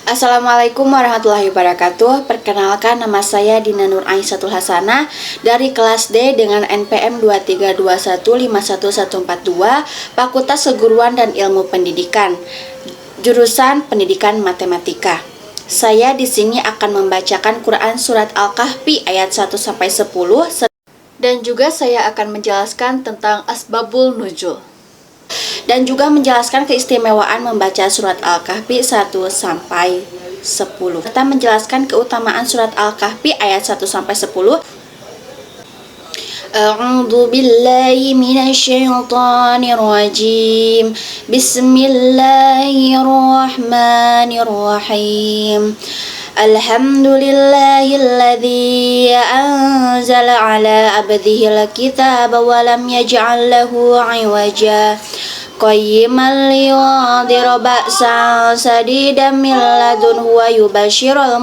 Assalamualaikum warahmatullahi wabarakatuh. Perkenalkan, nama saya Dina Nur Aisyah Hasanah dari kelas D dengan NPM 232151142, Fakultas Keguruan dan Ilmu Pendidikan, jurusan Pendidikan Matematika. Saya di sini akan membacakan Quran surat Al-Kahfi ayat 1 sampai 10 dan juga saya akan menjelaskan tentang asbabul nuzul dan juga menjelaskan keistimewaan membaca surat Al-Kahfi 1 sampai 10. Kita menjelaskan keutamaan surat Al-Kahfi ayat 1 sampai 10. A'udzu billahi minasyaitonir rajim. Bismillahirrahmanirrahim. Alhamdulillahilladzi anzala ala abdihil kitaba wa lam yaj'al lahu 'iwaja qayyiman liyundhira ba'san shadidan min ladunhu wa yubashshiral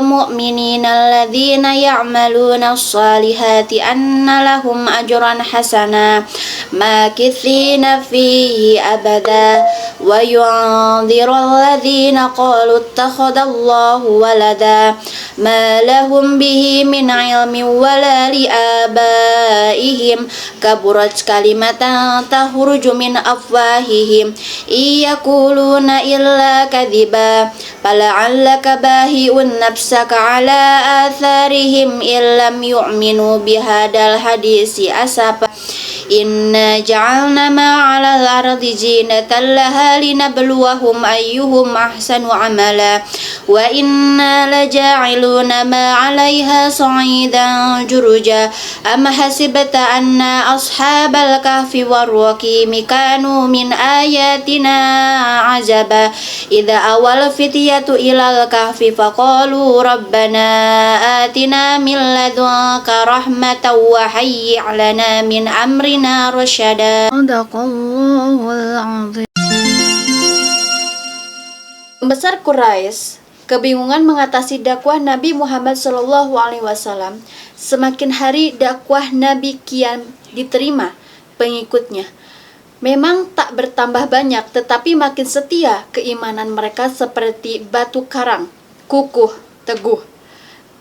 mu'minina alladzina ya'maluna as-salihati anna lahum ajran hasana makithina fihi abada wa yundhiru alladzina qalu ittakhadallahu walada ma lahum bihi min ilmin wala li abaihim kaburat kalimatan takhruju min afwahihim iyaquluna illa kadhiba fala'allaka bahi'un nafsaka ala atharihim illam yu'minu bihadal hadisi asapa inna ja'alna ma'alal ardi zinatan laha linabluwahum ayyuhum ahsanu amala wa inna laja'iluna ma'alaiha sa'idan juruja am hasibata anna ashabal kahfi warraqimi kanu min ayatina azaba idza awal fityatu ilal kahfi faqalu rabbana atina min ladunka rahmatan wa hayyi' lana min amrina rasyada. Shadaqallahul azim. Pembesar Quraisy kebingungan mengatasi dakwah Nabi Muhammad SAW. Semakin hari dakwah Nabi kian diterima pengikutnya. Memang tak bertambah banyak, tetapi makin setia keimanan mereka seperti batu karang, kukuh, teguh.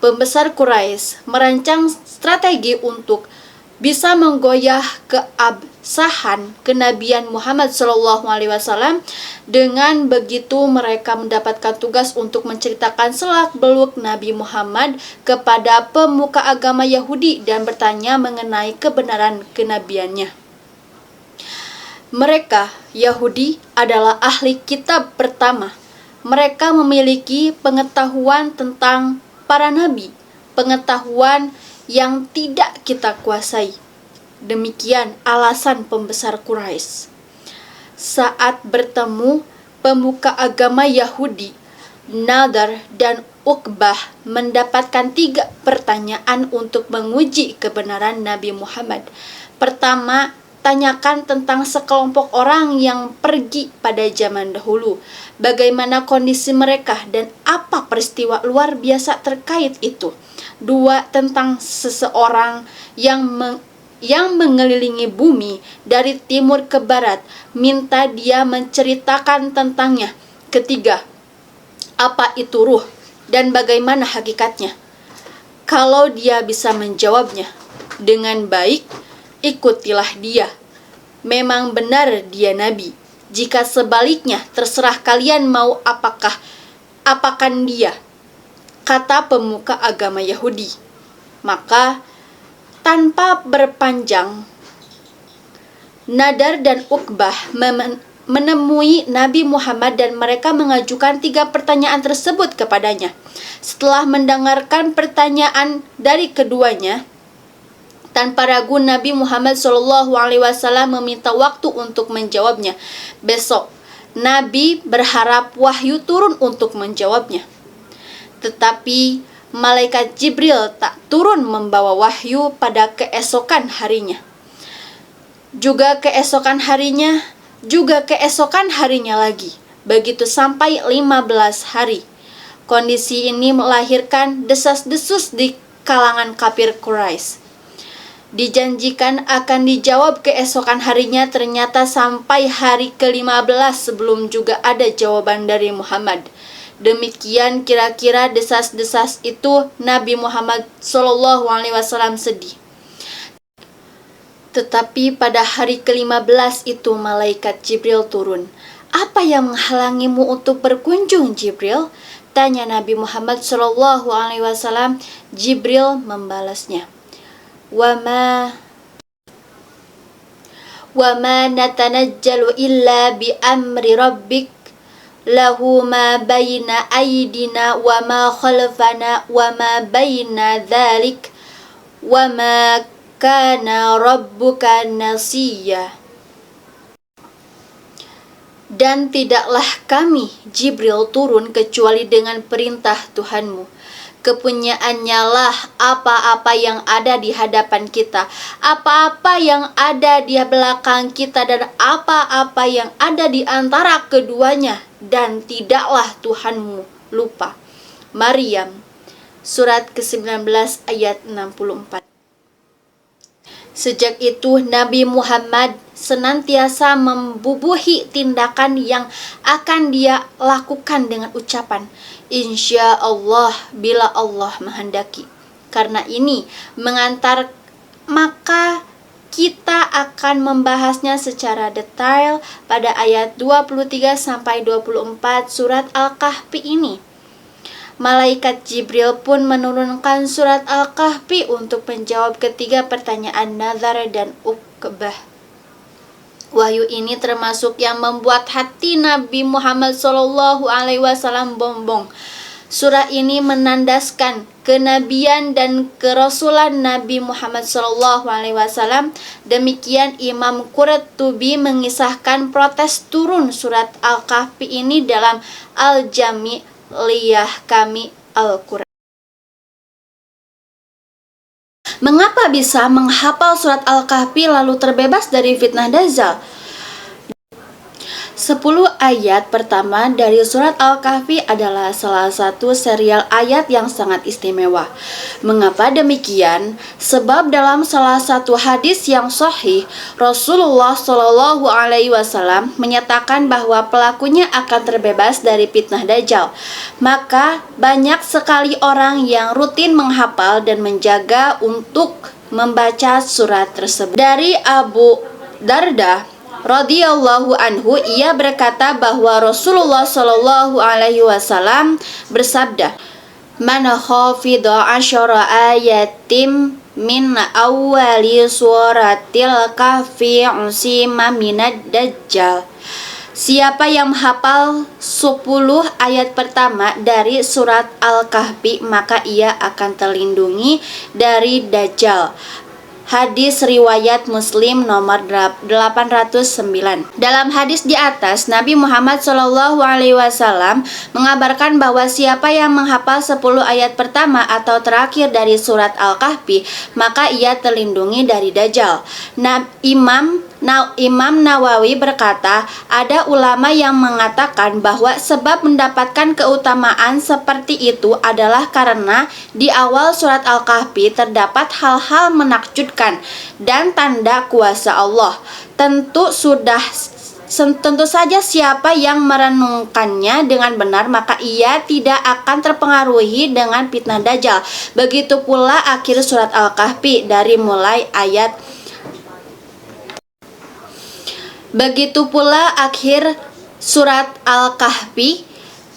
Pembesar Quraisy merancang strategi untuk bisa menggoyah keabsahan kenabian Muhammad SAW. Dengan begitu mereka mendapatkan tugas untuk menceritakan selak-beluk Nabi Muhammad kepada pemuka agama Yahudi dan bertanya mengenai kebenaran kenabiannya. Mereka, Yahudi, adalah ahli kitab pertama. Mereka memiliki pengetahuan tentang para nabi, pengetahuan yang tidak kita kuasai. Demikian alasan pembesar Quraisy. Saat bertemu pemuka agama Yahudi, Nadar dan Uqbah mendapatkan 3 pertanyaan untuk menguji kebenaran Nabi Muhammad. Pertama, tanyakan tentang sekelompok orang yang pergi pada zaman dahulu. Bagaimana kondisi mereka dan apa peristiwa luar biasa terkait itu. 2, tentang seseorang yang mengelilingi bumi dari timur ke barat. Minta dia menceritakan tentangnya. 3, apa itu ruh dan bagaimana hakikatnya. Kalau dia bisa menjawabnya dengan baik, ikutilah dia. Memang benar dia nabi. Jika sebaliknya, terserah kalian mau apakan dia, kata pemuka agama Yahudi. Maka tanpa berpanjang, Nadar dan Uqbah menemui Nabi Muhammad dan mereka mengajukan 3 pertanyaan tersebut kepadanya. Setelah mendengarkan pertanyaan dari keduanya, tanpa ragu Nabi Muhammad SAW meminta waktu untuk menjawabnya. Besok, Nabi berharap wahyu turun untuk menjawabnya. Tetapi malaikat Jibril tak turun membawa wahyu pada keesokan harinya. Juga keesokan harinya lagi. Begitu sampai 15 hari. Kondisi ini melahirkan desas-desus di kalangan kafir Quraisy. Dijanjikan akan dijawab keesokan harinya, ternyata sampai hari ke-15 sebelum juga ada jawaban dari Muhammad. Demikian kira-kira desas-desas itu Nabi Muhammad SAW sedih. Tetapi pada hari ke-15 itu malaikat Jibril turun. "Apa yang menghalangimu untuk berkunjung, Jibril?" tanya Nabi Muhammad SAW. Jibril membalasnya, "Wama natanajjalu illa bi amri rabbik lahu ma baina aydina wa ma khalfana wa ma baina dzalik wa ma kana rabbuka nasiya." Dan tidaklah kami, Jibril, turun kecuali dengan perintah Tuhanmu. Kepunyaannya lah apa-apa yang ada di hadapan kita, apa-apa yang ada di belakang kita, dan apa-apa yang ada di antara keduanya, dan tidaklah Tuhanmu lupa. Maryam, surat ke-19 ayat 64. Sejak itu Nabi Muhammad senantiasa membubuhi tindakan yang akan dia lakukan dengan ucapan, "Insya Allah, bila Allah menghendaki." Karena ini mengantar, maka kita akan membahasnya secara detail pada ayat 23-24 surat Al-Kahfi ini. Malaikat Jibril pun menurunkan surat Al-Kahfi untuk menjawab ketiga pertanyaan Nazar dan Uqbah. Wahyu ini termasuk yang membuat hati Nabi Muhammad SAW bombong. Surah ini menandaskan kenabian dan kerasulan Nabi Muhammad SAW. Demikian Imam Qurtubi mengisahkan protes turun surat Al-Kahfi ini dalam Al-Jami' liyah kami Al-Quran. Mengapa bisa menghafal surat Al-Kahfi lalu terbebas dari fitnah Dajjal? 10 ayat pertama dari surat Al-Kahfi adalah salah satu serial ayat yang sangat istimewa. Mengapa demikian? Sebab dalam salah satu hadis yang sahih, Rasulullah SAW menyatakan bahwa pelakunya akan terbebas dari fitnah Dajjal. Maka banyak sekali orang yang rutin menghafal dan menjaga untuk membaca surat tersebut. Dari Abu Darda radhiyallahu anhu, ia berkata bahwa Rasulullah Shallallahu alaihi wasallam bersabda, "Man hafidha asyara ayatim min awwali suratil kahfi usima minad dajjal." Siapa yang menghafal 10 ayat pertama dari surat Al-Kahfi, maka ia akan terlindungi dari Dajjal. Hadis riwayat Muslim nomor 809. Dalam hadis di atas, Nabi Muhammad SAW mengabarkan bahwa siapa yang menghafal 10 ayat pertama atau terakhir dari surat Al-Kahfi, maka ia terlindungi dari Dajjal. Imam Nawawi berkata, ada ulama yang mengatakan bahwa sebab mendapatkan keutamaan seperti itu adalah karena di awal surat Al-Kahfi terdapat hal-hal menakjubkan dan tanda kuasa Allah. Tentu saja siapa yang merenungkannya dengan benar, maka ia tidak akan terpengaruhi dengan fitnah Dajjal. Begitu pula akhir surat Al-Kahfi dari mulai ayat Begitu pula akhir surat Al-Kahfi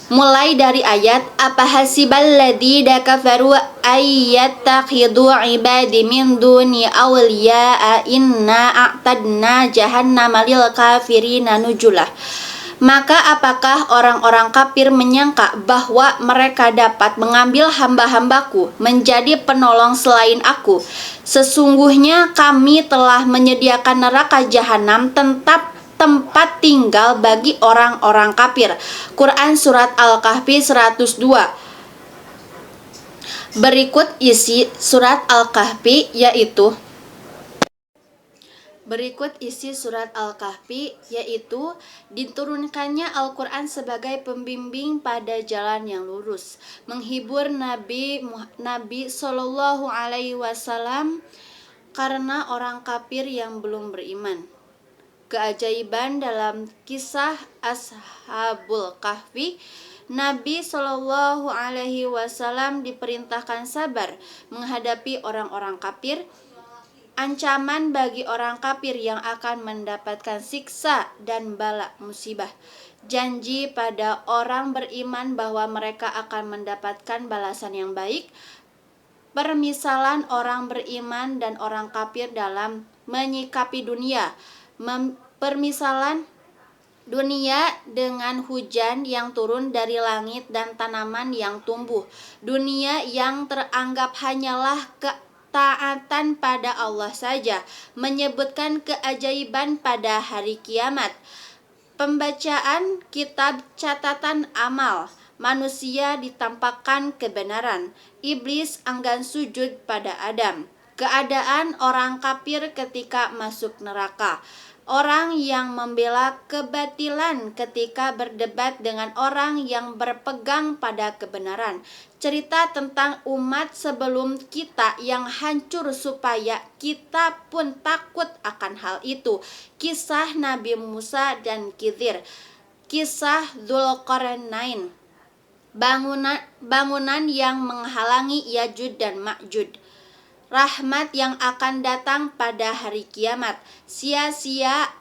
mulai dari ayat apahasibal ladina kafaru ayyattakhidhu ibadi min duni awliya'a inna a'tadna jahannama lil kafirina nujulah. Maka apakah orang-orang kafir menyangka bahwa mereka dapat mengambil hamba-hambaku menjadi penolong selain aku? Sesungguhnya kami telah menyediakan neraka jahanam tempat tinggal bagi orang-orang kafir. Quran Surat Al-Kahfi 102. Berikut isi surat Al-Kahfi yaitu diturunkannya Al-Quran sebagai pembimbing pada jalan yang lurus, menghibur Nabi Shallallahu Alaihi Wasallam karena orang kafir yang belum beriman. Keajaiban dalam kisah Ashabul Kahfi, Nabi Shallallahu Alaihi Wasallam diperintahkan sabar menghadapi orang-orang kafir. Ancaman bagi orang kafir yang akan mendapatkan siksa dan bala musibah. Janji pada orang beriman bahwa mereka akan mendapatkan balasan yang baik. Permisalan orang beriman dan orang kafir dalam menyikapi dunia. Permisalan dunia dengan hujan yang turun dari langit dan tanaman yang tumbuh. Dunia yang teranggap hanyalah ketaatan pada Allah saja. Menyebutkan keajaiban pada hari kiamat. Pembacaan kitab catatan amal. Manusia ditampakkan kebenaran. Iblis enggan sujud pada Adam. Keadaan orang kafir ketika masuk neraka. Orang yang membela kebatilan ketika berdebat dengan orang yang berpegang pada kebenaran. Cerita tentang umat sebelum kita yang hancur supaya kita pun takut akan hal itu. Kisah Nabi Musa dan Khidir. Kisah Dzulqarnain. Bangunan yang menghalangi Yajud dan Ma'jud. Rahmat yang akan datang pada hari kiamat. Sia-sianya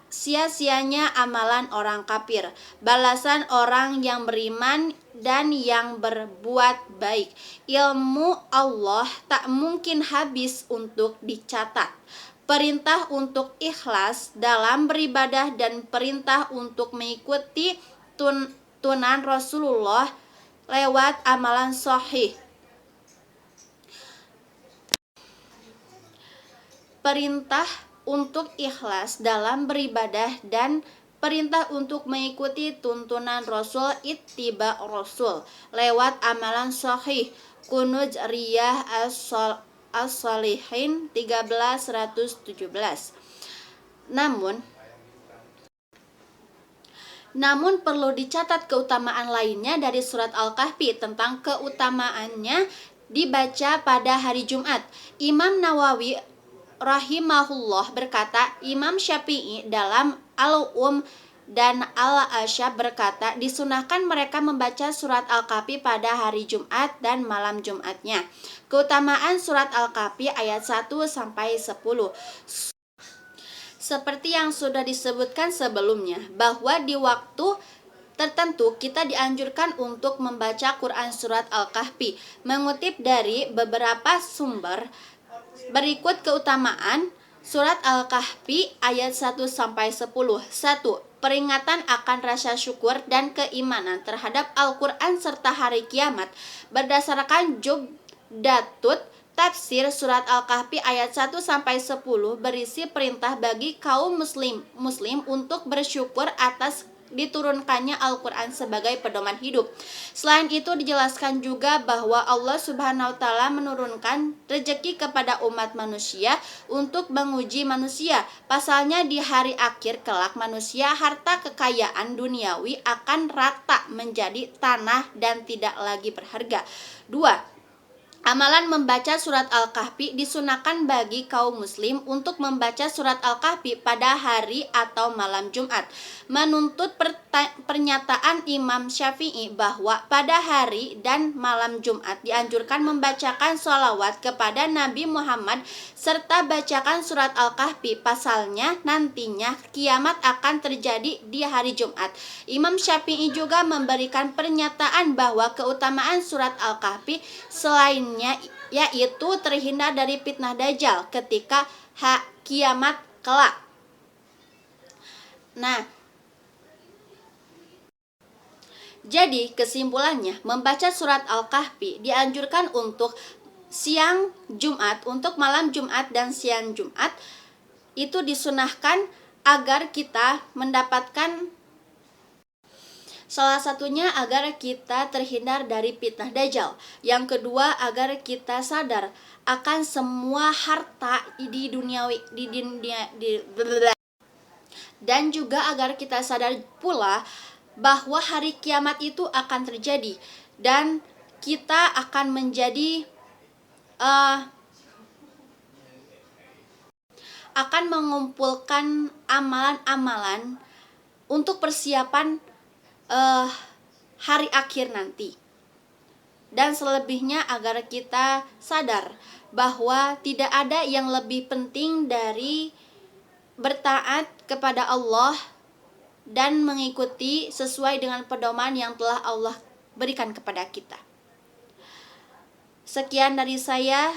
amalan orang kafir. Balasan orang yang beriman dan yang berbuat baik. Ilmu Allah tak mungkin habis untuk dicatat. Perintah untuk ikhlas dalam beribadah dan perintah untuk mengikuti tuntunan Rasulullah lewat amalan sahih. Perintah untuk ikhlas dalam beribadah dan perintah untuk mengikuti tuntunan Rasul, ittiba Rasul lewat amalan sahih. Kunuz Riyah As-Salihin 1317. Namun perlu dicatat keutamaan lainnya dari surat Al-Kahfi tentang keutamaannya dibaca pada hari Jumat. Imam Nawawi rahimahullah berkata, Imam Syafi'i dalam Al-Um dan Al-Asyab berkata, disunahkan mereka membaca surat Al-Kahfi pada hari Jumat dan malam Jumatnya. Keutamaan surat Al-Kahfi ayat 1-10. Seperti yang sudah disebutkan sebelumnya, bahwa di waktu tertentu kita dianjurkan untuk membaca Quran surat Al-Kahfi. Mengutip dari beberapa sumber, berikut keutamaan surat Al-Kahfi ayat 1-10. 1. Peringatan akan rasa syukur dan keimanan terhadap Al-Quran serta hari kiamat. Berdasarkan Jubdatut Tafsir surat Al-Kahfi ayat 1-10 berisi perintah bagi kaum muslim untuk bersyukur atas diturunkannya Al-Quran sebagai pedoman hidup. Selain itu dijelaskan juga bahwa Allah Subhanahu wa Ta'ala menurunkan rezeki kepada umat manusia untuk menguji manusia. Pasalnya di hari akhir kelak manusia harta kekayaan duniawi akan rata menjadi tanah dan tidak lagi berharga. 2. Amalan membaca surat Al-Kahfi disunahkan bagi kaum muslim untuk membaca surat Al-Kahfi pada hari atau malam Jumat. Menuntut pernyataan Imam Syafi'i bahwa pada hari dan malam Jumat dianjurkan membacakan sholawat kepada Nabi Muhammad serta bacakan surat Al-Kahfi. Pasalnya nantinya kiamat akan terjadi di hari Jumat. Imam Syafi'i juga memberikan pernyataan bahwa keutamaan surat Al-Kahfi selain yaitu terhindar dari fitnah Dajjal ketika kiamat kelak. Nah, jadi kesimpulannya, membaca surat Al-Kahfi dianjurkan untuk siang Jumat, untuk malam Jumat dan siang Jumat. Itu disunahkan agar kita mendapatkan, salah satunya agar kita terhindar dari fitnah Dajjal. Yang kedua, agar kita sadar akan semua harta di dunia dan juga agar kita sadar pula bahwa hari kiamat itu akan terjadi dan kita akan menjadi akan mengumpulkan amalan-amalan untuk persiapan hari akhir nanti. Dan selebihnya agar kita sadar bahwa tidak ada yang lebih penting dari bertaat kepada Allah dan mengikuti sesuai dengan pedoman yang telah Allah berikan kepada kita. Sekian dari saya,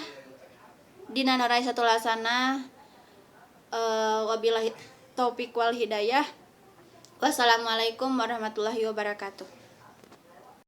Dina Nuraisatul Hasanah. Wabillahi taufiq wal hidayah. Wassalamualaikum warahmatullahi wabarakatuh.